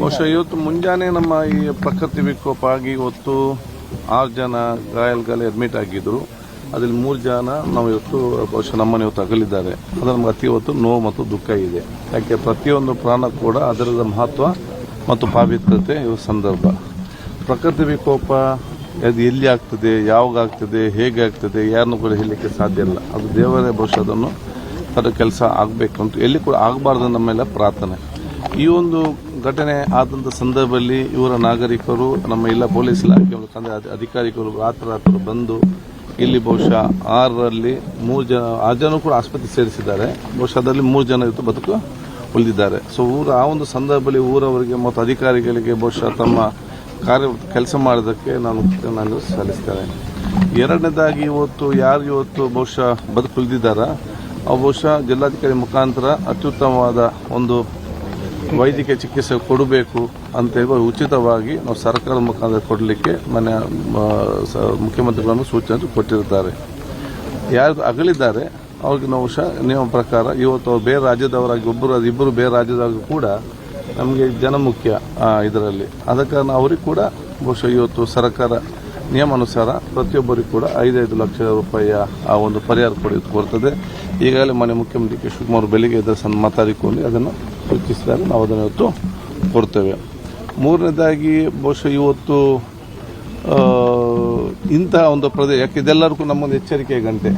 ಬಹುಶಃ ಇವತ್ತು ಮುಂಜಾನೆ ನಮ್ಮ ಈ ಪ್ರಕೃತಿ ವಿಕೋಪ ಆಗಿ ಇವತ್ತು 6 ಜನ ಗಾಯಾಳುಗಳು ಅಡ್ಮಿಟ್ ಆಗಿದ್ರು. ಅದರಲ್ಲಿ 3 ಜನ ನಾವು ಇವತ್ತು ಬಹುಶಃ ನಮ್ಮನ್ನು ಇವತ್ತು ಅಗಲಿದ್ದಾರೆ. ಅದು ನಮ್ಗೆ ಅತಿ ಇವತ್ತು ನೋವು ಮತ್ತು ದುಃಖ ಇದೆ. ಯಾಕೆ ಪ್ರತಿಯೊಂದು ಪ್ರಾಣ ಕೂಡ ಅದರದ ಮಹತ್ವ ಮತ್ತು ಪಾವಿತ್ರತೆ ಇರುವ ಸಂದರ್ಭ. ಪ್ರಕೃತಿ ವಿಕೋಪ ಅದು ಎಲ್ಲಿ ಆಗ್ತದೆ, ಯಾವಾಗ ಆಗ್ತದೆ, ಹೇಗೆ ಆಗ್ತದೆ, ಯಾರನ್ನು ಕೂಡ ಹೇಳಲಿಕ್ಕೆ ಸಾಧ್ಯ ಇಲ್ಲ. ಅದು ದೇವರೇ ಬಹುಶಃ ಅದನ್ನು ಅದರ ಕೆಲಸ ಆಗಬೇಕು ಅಂತ ಎಲ್ಲಿ ಕೂಡ ಆಗಬಾರ್ದು ನಮ್ಮೆಲ್ಲ ಪ್ರಾರ್ಥನೆ. ಈ ಒಂದು ಘಟನೆ ಆದಂಥ ಸಂದರ್ಭದಲ್ಲಿ ಇವರ ನಾಗರಿಕರು, ನಮ್ಮ ಎಲ್ಲ ಪೊಲೀಸ್ ಇಲಾಖೆ ಅಧಿಕಾರಿಗಳು ರಾತ್ರಿ ಬಂದು ಇಲ್ಲಿ ಬಹುಶಃ 6ರಲ್ಲಿ 6 ಜನ ಕೂಡ ಆಸ್ಪತ್ರೆ ಸೇರಿಸಿದ್ದಾರೆ. ಬಹುಶಃ ಅದರಲ್ಲಿ 3 ಜನ ಇವತ್ತು ಬದುಕು ಉಳಿದಿದ್ದಾರೆ. ಸೊ ಆ ಒಂದು ಸಂದರ್ಭದಲ್ಲಿ ಊರವರಿಗೆ ಮತ್ತು ಅಧಿಕಾರಿಗಳಿಗೆ ಬಹುಶಃ ತಮ್ಮ ಕೆಲಸ ಮಾಡೋದಕ್ಕೆ ನಾನು ಸಲ್ಲಿಸ್ತೇನೆ. ಎರಡನೇದಾಗಿ ಇವತ್ತು ಯಾರು ಇವತ್ತು ಬಹುಶಃ ಬದುಕು ಉಳಿದಿದ್ದಾರ ಬಹುಶಃ ಜಿಲ್ಲಾಧಿಕಾರಿ ಮುಖಾಂತರ ಅತ್ಯುತ್ತಮವಾದ ಒಂದು ವೈದ್ಯಕೀಯ ಚಿಕಿತ್ಸೆ ಕೊಡಬೇಕು ಅಂತ ಹೇಳಿ ಉಚಿತವಾಗಿ ನಾವು ಸರ್ಕಾರದ ಮುಖಾಂತರ ಕೊಡಲಿಕ್ಕೆ ಮುಖ್ಯಮಂತ್ರಿಗಳನ್ನು ಸೂಚನೆ ಕೊಟ್ಟಿರುತ್ತಾರೆ. ಯಾರು ಅಗಲಿದ್ದಾರೆ ಅವ್ರಿಗೆ ನಾವು ನಿಯಮ ಪ್ರಕಾರ ಇವತ್ತು ಅವ್ರು ಬೇರೆ ರಾಜ್ಯದವರಾಗಿ ಇಬ್ಬರು ಬೇರೆ ರಾಜ್ಯದವರಾಗಿ ಕೂಡ ನಮಗೆ ಜನ ಮುಖ್ಯ ಇದರಲ್ಲಿ. ಆದ ಕಾರಣ ಅವ್ರಿಗೆ ಕೂಡ ಬಹುಶಃ ಇವತ್ತು ಸರ್ಕಾರ ನಿಯಮಾನುಸಾರ ಪ್ರತಿಯೊಬ್ಬರಿಗೂ ಕೂಡ 5 ಲಕ್ಷ ರೂಪಾಯಿಯ ಆ ಒಂದು ಪರಿಹಾರ ಕೊಡ್ತದೆ. ಈಗಾಗಲೇ ಮನೆ ಮುಖ್ಯಮಂತ್ರಿ ಕೆ. ಶಿವಕುಮಾರ್ ಬೆಳಿಗ್ಗೆ ಇದರ ಮಾತಾಡಿಕೊಂಡು ಅದನ್ನು ಸೂಚಿಸಿದಾಗ ನಾವು ಅದನ್ನು ಇವತ್ತು ಕೊಡ್ತೇವೆ. ಮೂರನೇದಾಗಿ ಬಹುಶಃ ಇವತ್ತು ಇಂತಹ ಒಂದು ಪ್ರದೇಶ, ಯಾಕೆ ಇದೆಲ್ಲರಿಗೂ ನಮ್ಮೊಂದು ಎಚ್ಚರಿಕೆ ಗಂಟೆ.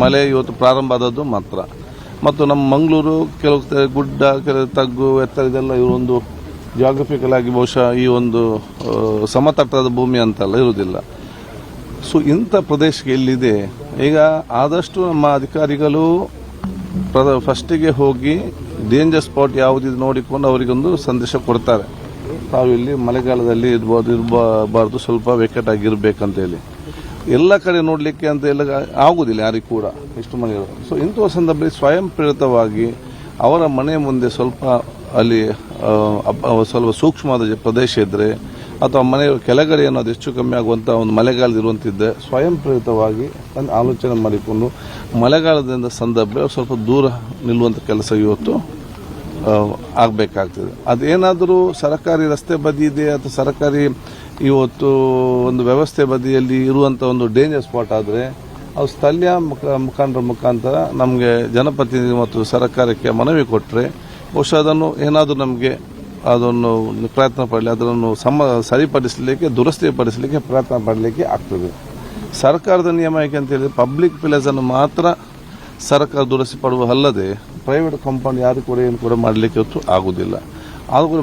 ಮಳೆ ಇವತ್ತು ಪ್ರಾರಂಭ ಆದದ್ದು ಮಾತ್ರ. ಮತ್ತು ನಮ್ಮ ಮಂಗಳೂರು ಕೆಲವು ಗುಡ್ಡ, ಕೆಲವು ತಗ್ಗು, ಎತ್ತರ ಇದೆಲ್ಲ ಇವರೊಂದು ಜಾಗ್ರಫಿಕಲ್ ಆಗಿ ಬಹುಶಃ ಈ ಒಂದು ಸಮತಟ್ಟಾದ ಭೂಮಿ ಅಂತಲ್ಲ ಇರುವುದಿಲ್ಲ. ಸೊ ಇಂಥ ಪ್ರದೇಶಕ್ಕೆ ಎಲ್ಲಿದೆ ಈಗ ಆದಷ್ಟು ನಮ್ಮ ಅಧಿಕಾರಿಗಳು ಫಸ್ಟಿಗೆ ಹೋಗಿ ಡೇಂಜರ್ ಸ್ಪಾಟ್ ಯಾವುದಿದೆ ನೋಡಿಕೊಂಡು ಅವರಿಗೊಂದು ಸಂದೇಶ ಕೊಡ್ತಾರೆ. ತಾವು ಇಲ್ಲಿ ಮಳೆಗಾಲದಲ್ಲಿ ಇರಬಾರ್ದು, ಸ್ವಲ್ಪ ವೆಕೆಟ್ ಆಗಿರ್ಬೇಕಂತ ಹೇಳಿ. ಎಲ್ಲ ಕಡೆ ನೋಡಲಿಕ್ಕೆ ಅಂತ ಎಲ್ಲ ಆಗುವುದಿಲ್ಲ ಯಾರಿಗೂ ಕೂಡ ಇಷ್ಟು ಮನೆಗಳು. ಸೊ ಇಂಥ ಸಂದರ್ಭದಲ್ಲಿ ಸ್ವಯಂ ಪ್ರೇರಿತವಾಗಿ ಅವರ ಮನೆ ಮುಂದೆ ಸ್ವಲ್ಪ ಅಲ್ಲಿ ಸ್ವಲ್ಪ ಸೂಕ್ಷ್ಮವಾದ ಪ್ರದೇಶ ಇದ್ದರೆ ಅಥವಾ ಮನೆ ಕೆಳಗಡೆ ಅನ್ನೋದು ಹೆಚ್ಚು ಕಮ್ಮಿ ಆಗುವಂಥ ಒಂದು ಮಳೆಗಾಲದ ಇರುವಂತಿದ್ದೆ ಸ್ವಯಂ ಪ್ರೇರಿತವಾಗಿ ಆಲೋಚನೆ ಮಾಡಿಕೊಂಡು ಮಳೆಗಾಲದಿಂದ ಸಂದರ್ಭ ಸ್ವಲ್ಪ ದೂರ ನಿಲ್ಲುವಂಥ ಕೆಲಸ ಇವತ್ತು ಆಗಬೇಕಾಗ್ತದೆ. ಅದೇನಾದರೂ ಸರ್ಕಾರಿ ರಸ್ತೆ ಬದಿ ಇದೆ ಅಥವಾ ಸರ್ಕಾರಿ ಇವತ್ತು ಒಂದು ವ್ಯವಸ್ಥೆ ಬದಿಯಲ್ಲಿ ಇರುವಂಥ ಒಂದು ಡೇಂಜರ್ ಸ್ಪಾಟ್ ಆದರೆ ಅದು ಸ್ಥಳೀಯ ಮುಖಂಡರ ಮುಖಾಂತರ ನಮಗೆ ಜನಪ್ರತಿನಿಧಿ ಮತ್ತು ಸರ್ಕಾರಕ್ಕೆ ಮನವಿ ಕೊಟ್ಟರೆ ಬಹುಶಃ ಅದನ್ನು ಏನಾದರೂ ನಮಗೆ ಅದನ್ನು ಪ್ರಯತ್ನ ಪಡಲಿ, ಅದನ್ನು ಸರಿಪಡಿಸಲಿಕ್ಕೆ, ದುರಸ್ತಿಪಡಿಸಲಿಕ್ಕೆ ಪ್ರಯತ್ನ ಪಡಲಿಕ್ಕೆ ಆಗ್ತದೆ. ಸರ್ಕಾರದ ನಿಯಮ ಏಕೆ ಅಂತ ಹೇಳಿದ್ರೆ ಪಬ್ಲಿಕ್ ಪ್ಲೇಸನ್ನು ಮಾತ್ರ ಸರ್ಕಾರ ದುರಸ್ತಿ ಪಡುವ ಅಲ್ಲದೆ ಪ್ರೈವೇಟ್ ಕಾಂಪೌಂಡ್ ಯಾರು ಕೂಡ ಏನು ಕೂಡ ಮಾಡಲಿಕ್ಕೆ ಇವತ್ತು ಆಗುವುದಿಲ್ಲ. ಆದರೂ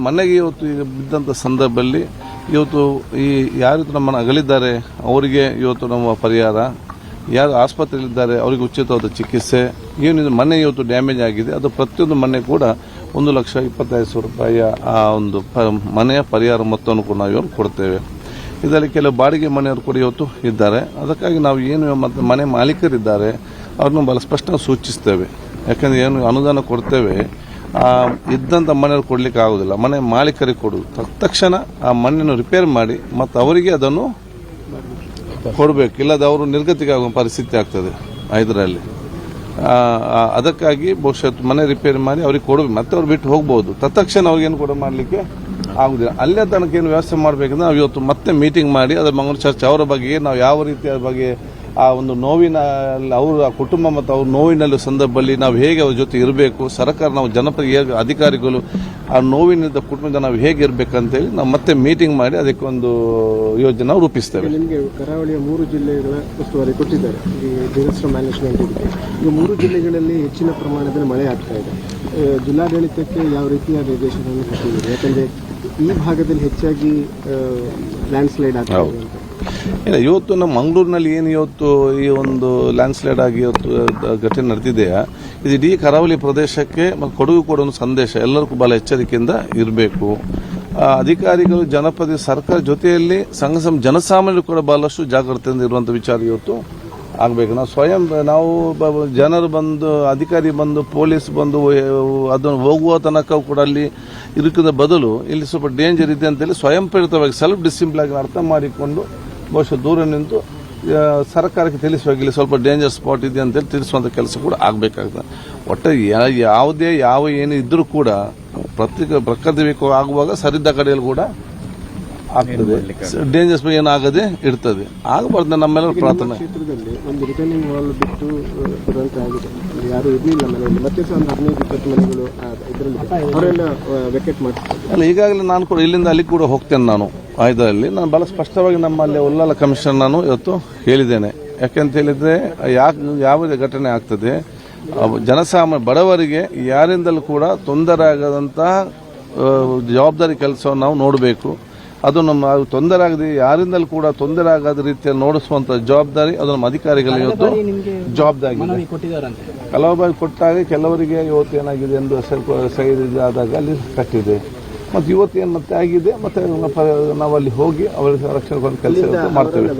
ಮನೆಗೆ ಇವತ್ತು ಈಗ ಬಿದ್ದಂಥ ಸಂದರ್ಭದಲ್ಲಿ ಇವತ್ತು ಈ ಯಾರು ನಮ್ಮನ್ನು ಅಗಲಿದ್ದಾರೆ ಅವರಿಗೆ ಇವತ್ತು ನಮ್ಮ ಪರಿಹಾರ, ಯಾರು ಆಸ್ಪತ್ರೆಯಲ್ಲಿದ್ದಾರೆ ಅವರಿಗೆ ಉಚಿತವಾದ ಚಿಕಿತ್ಸೆ, ಏನಿದೆ ಮನೆ ಇವತ್ತು ಡ್ಯಾಮೇಜ್ ಆಗಿದೆ ಅದು ಪ್ರತಿಯೊಂದು ಮನೆ ಕೂಡ 1,25,000 ರೂಪಾಯಿಯ ಆ ಒಂದು ಮನೆಯ ಪರಿಹಾರ ಮೊತ್ತವನ್ನು ಕೂಡ ನಾವು ಇವತ್ತು ಕೊಡ್ತೇವೆ. ಇದರಲ್ಲಿ ಕೆಲವು ಬಾಡಿಗೆ ಮನೆಯವರು ಕೂಡ ಇವತ್ತು ಇದ್ದಾರೆ. ಅದಕ್ಕಾಗಿ ನಾವು ಏನು ಮತ್ತು ಮನೆ ಮಾಲೀಕರಿದ್ದಾರೆ ಅವ್ರನ್ನ ಬಹಳ ಸ್ಪಷ್ಟ ಸೂಚಿಸ್ತೇವೆ. ಯಾಕಂದರೆ ಏನು ಅನುದಾನ ಕೊಡ್ತೇವೆ ಇದ್ದಂಥ ಮನೆಯವ್ರು ಕೊಡಲಿಕ್ಕೆ ಆಗೋದಿಲ್ಲ, ಮನೆ ಮಾಲೀಕರಿಗೆ ಕೊಡೋದು. ತಕ್ಷಣ ಆ ಮಣ್ಣನ್ನು ರಿಪೇರ್ ಮಾಡಿ ಮತ್ತು ಅವರಿಗೆ ಅದನ್ನು ಕೊಡಬೇಕು, ಇಲ್ಲದ ಅವರು ನಿರ್ಗತಿಗೆ ಆಗುವ ಪರಿಸ್ಥಿತಿ ಆಗ್ತದೆ ಇದರಲ್ಲಿ. ಅದಕ್ಕಾಗಿ ಬಹುಶಃ ಮನೆ ರಿಪೇರಿ ಮಾಡಿ ಅವ್ರಿಗೆ ಕೊಡಬೇಕು, ಮತ್ತೆ ಅವ್ರು ಬಿಟ್ಟು ಹೋಗ್ಬೋದು. ತತ್ಕ್ಷಣ ಅವ್ರಿಗೇನು ಕೂಡ ಮಾಡಲಿಕ್ಕೆ ಆಗುದಿಲ್ಲ. ಅಲ್ಲೇ ತನಕ ಏನು ವ್ಯವಸ್ಥೆ ಮಾಡಬೇಕಂದ್ರೆ ನಾವು ಇವತ್ತು ಮತ್ತೆ ಮೀಟಿಂಗ್ ಮಾಡಿ ಅದರ ಮಂಗಳೂರು ಚರ್ಚೆ ಅವರ ಬಗ್ಗೆ ನಾವು ಯಾವ ರೀತಿಯ ಬಗ್ಗೆ ಆ ಒಂದು ನೋವಿನ ಅವರ ಕುಟುಂಬ ಮತ್ತು ಅವ್ರ ನೋವಿನಲ್ಲಿ ಸಂದರ್ಭದಲ್ಲಿ ನಾವು ಹೇಗೆ ಅವ್ರ ಜೊತೆ ಇರಬೇಕು, ಸರ್ಕಾರ ನಾವು ಜನಪ್ರತಿನಿಧಿ ಅಧಿಕಾರಿಗಳು ಆ ನೋವಿನಿಂದ ಕುಟುಂಬದಿಂದ ನಾವು ಹೇಗೆ ಇರಬೇಕಂತೇಳಿ ನಾವು ಮತ್ತೆ ಮೀಟಿಂಗ್ ಮಾಡಿ ಅದಕ್ಕೆ ಒಂದು ಯೋಜನೆ ನಾವು ರೂಪಿಸ್ತೇವೆ. ನಿಮಗೆ ಕರಾವಳಿಯ 3 ಜಿಲ್ಲೆಗಳ ಉಸ್ತುವಾರಿ ಕೊಟ್ಟಿದ್ದಾರೆ ಈ ಡಿಸಾಸ್ಟರ್ ಮ್ಯಾನೇಜ್ಮೆಂಟ್ ಇದಕ್ಕೆ. ಈ 3 ಜಿಲ್ಲೆಗಳಲ್ಲಿ ಹೆಚ್ಚಿನ ಪ್ರಮಾಣದಲ್ಲಿ ಮಳೆ ಆಗ್ತಾ ಇದೆ. ಜಿಲ್ಲಾಡಳಿತಕ್ಕೆ ಯಾವ ರೀತಿಯ ನಿರ್ದೇಶನವನ್ನು ಕೊಟ್ಟಿದ್ದಾರೆ? ಯಾಕಂದರೆ ಈ ಭಾಗದಲ್ಲಿ ಹೆಚ್ಚಾಗಿ ಲ್ಯಾಂಡ್ಸ್ಲೈಡ್ ಆಗ್ತಾ ಇದೆ. ಇಲ್ಲ, ಇವತ್ತು ನಮ್ಮ ಮಂಗಳೂರಿನಲ್ಲಿ ಏನು ಇವತ್ತು ಈ ಒಂದು ಲ್ಯಾಂಡ್ಸ್ಲೈಡ್ ಆಗಿ ಇವತ್ತು ಘಟನೆ ನಡೆದಿದೆಯಾ ಇದು ಇಡೀ ಕರಾವಳಿ ಪ್ರದೇಶಕ್ಕೆ ಕೊಡಗು ಕೂಡ ಒಂದು ಸಂದೇಶ, ಎಲ್ಲರಿಗೂ ಬಹಳ ಎಚ್ಚರಿಕೆಯಿಂದ ಇರಬೇಕು. ಅಧಿಕಾರಿಗಳು, ಜನಪ್ರತಿನಿಧಿ, ಸರ್ಕಾರ ಜೊತೆಯಲ್ಲಿ ಜನಸಾಮಾನ್ಯರು ಕೂಡ ಬಹಳಷ್ಟು ಜಾಗೃತಿಯಿಂದ ಇರುವಂಥ ವಿಚಾರ ಇವತ್ತು ಆಗಬೇಕು. ನಾವು ಜನರು ಬಂದು, ಅಧಿಕಾರಿ ಬಂದು, ಪೊಲೀಸ್ ಬಂದು ಅದನ್ನು ಹೋಗುವ ತನಕ ಕೂಡ ಅಲ್ಲಿ ಇದಕ್ಕಿಂತ ಬದಲು ಇಲ್ಲಿ ಸ್ವಲ್ಪ ಡೇಂಜರ್ ಇದೆ ಅಂತೇಳಿ ಸ್ವಯಂ ಪ್ರೇರಿತವಾಗಿ ಸೆಲ್ಫ್ ಡಿಸಿಪ್ಲಿನ್ ಆಗಿ ಅರ್ಥ ಮಾಡಿಕೊಂಡು ಬಹುಶಃ ದೂರ ನಿಂತು ಸರ್ಕಾರಕ್ಕೆ ತಿಳಿಸುವಾಗ ಇಲ್ಲಿ ಸ್ವಲ್ಪ ಡೇಂಜರ್ ಸ್ಪಾಟ್ ಇದೆ ಅಂತೇಳಿ ತಿಳಿಸುವಂಥ ಕೆಲಸ ಕೂಡ ಆಗಬೇಕಾಗ್ತದೆ. ಒಟ್ಟು ಯಾವುದೇ ಏನು ಇದ್ರೂ ಕೂಡ ಪ್ರಕೃತಿ ವಿಕೋಪ ಆಗುವಾಗ ಸರಿದ ಕಡೆಯಲ್ಲಿ ಕೂಡ ಆಗ್ತದೆ, ಡೇಂಜರ್ಸ್ ಏನಾಗದೆ ಇರ್ತದೆ. ಆಗಬಾರ್ದು ನಮ್ಮೆಲ್ಲರ ಪ್ರಾರ್ಥನೆ. ಕ್ಷೇತ್ರದಲ್ಲಿ ಒಂದು ರಿಟರ್ನಿಂಗ್ ವಾಲ್ ಬಿಟ್ಟು ದುರಂತ ಆಗಿದೆ, ಯಾರು ಇರಲಿಲ್ಲ ಮನೆಯಲ್ಲಿ, ಮತ್ತೆ ಸಹ ಒಂದು 15-20 ಮನೆಗಳು ಇದರಲ್ಲಿ ಅವರೆಲ್ಲ ವೆಕೆಟ್ ಮಾಡ್ತಾರೆ. ಅಲ್ಲ, ಈಗಾಗಲೇ ನಾನು ಕೂಡ ಇಲ್ಲಿಂದ ಅಲ್ಲಿ ಕೂಡ ಹೋಗ್ತೇನೆ. ನಾನು ಆಯ್ದಲ್ಲಿ ನಾನು ಬಹಳ ಸ್ಪಷ್ಟವಾಗಿ ನಮ್ಮಲ್ಲಿ ಉಳ್ಳಾಲ ಕಮಿಷನ್ ನಾನು ಇವತ್ತು ಹೇಳಿದ್ದೇನೆ. ಯಾಕೆಂತ ಹೇಳಿದ್ರೆ ಯಾವುದೇ ಘಟನೆ ಆಗ್ತದೆ ಜನಸಾಮಾನ್ಯ ಬಡವರಿಗೆ ಯಾರಿಂದಲೂ ಕೂಡ ತೊಂದರೆ ಆಗದಂತಹ ಜವಾಬ್ದಾರಿ ಕೆಲಸವನ್ನು ನಾವು ನೋಡಬೇಕು. ಅದು ನಮ್ಮ ತೊಂದರೆ ಆಗದೆ ಯಾರಿಂದಲೂ ಕೂಡ ತೊಂದರೆ ಆಗದ ರೀತಿಯಲ್ಲಿ ನೋಡಿಸುವಂತ ಜವಾಬ್ದಾರಿ ಅದು ನಮ್ಮ ಅಧಿಕಾರಿಗಳಿಗೆ ಇವತ್ತು ಜವಾಬ್ದಾರಿ ಕೆಲವು ಬಾರಿ ಕೊಟ್ಟಾಗ ಕೆಲವರಿಗೆ ಇವತ್ತು ಏನಾಗಿದೆ ಎಂದು ಸ್ವಲ್ಪ ಸೈಡ್ ಆದಾಗ ಅಲ್ಲಿ ಕಟ್ಟಿದೆ. ಮತ್ತು ಇವತ್ತು ಏನು ಮತ್ತೆ ಆಗಿದೆ, ಮತ್ತೆ ನಾವು ಅಲ್ಲಿ ಹೋಗಿ ಅವರಿಗೆ ರಕ್ಷಣೆ ಕೆಲಸ ಮಾಡ್ತೇವೆ.